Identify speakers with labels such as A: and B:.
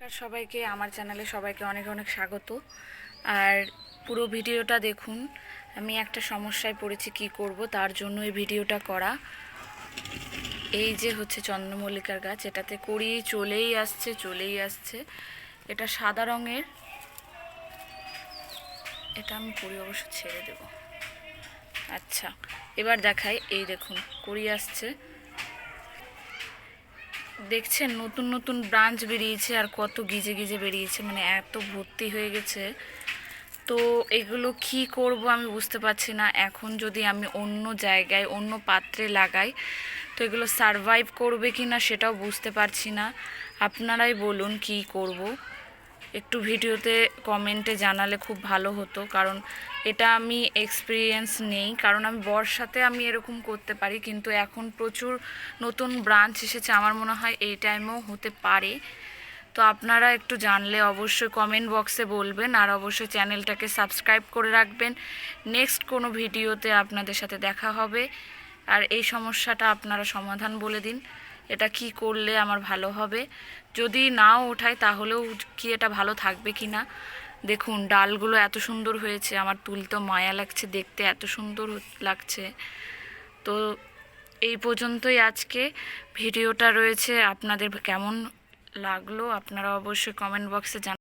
A: নমস্কার সবাইকে, আমার চ্যানেলে সবাইকে অনেক অনেক স্বাগত। আর পুরো ভিডিওটা দেখুন। আমি একটা সমস্যায় পড়েছি, কি করব তার জন্য এই ভিডিওটা করা। এই যে হচ্ছে চন্দ্রমল্লিকার গাছ, এটাতে কড়ি চলেই আসছে। এটা সাদা রঙের, এটা আমি কড়ি অবশ্য ছেড়ে দেব। আচ্ছা, এবার দেখাই। এই দেখুন কড়ি আসছে, দেখছেন নতুন নতুন ব্রাঞ্চ বেরিয়েছে আর কত গিজে গিজে বেরিয়েছে, মানে এত ভর্তি হয়ে গেছে। তো এগুলো কি করব আমি বুঝতে পারছি না। এখন যদি আমি অন্য জায়গায় অন্য পাত্রে লাগাই তো এগুলো সারভাইভ করবে কি না সেটাও বুঝতে পারছি না। আপনারাই বলুন কি করব, একটু ভিডিওতে কমেন্টে জানালে খুব ভালো হতো, কারণ এটা আমি এক্সপিরিয়েন্স নেই। কারণ আমি বর্ষাতে আমি এরকম করতে পারি, কিন্তু এখন প্রচুর নতুন ব্রাঞ্চ এসেছে, আমার মনে হয় এই টাইমেও হতে পারে। তো আপনারা একটু জানলে অবশ্যই কমেন্ট বক্সে বলবেন, আর অবশ্যই চ্যানেলটাকে সাবস্ক্রাইব করে রাখবেন। নেক্সট কোনো ভিডিওতে আপনাদের সাথে দেখা হবে। আর এই সমস্যাটা আপনারা সমাধান বলে দিন, এটা কি করলে আমার ভালো হবে। যদি নাও ওঠায় তাহলেও কি এটা ভালো থাকবে কি না। দেখুন ডালগুলো এত সুন্দর হয়েছে, আমার তুলতে মায়া লাগছে, দেখতে এত সুন্দর লাগছে। তো এই পর্যন্তই আজকে ভিডিওটা রয়েছে। আপনাদের কেমন লাগলো আপনারা অবশ্যই কমেন্ট বক্সে জানান।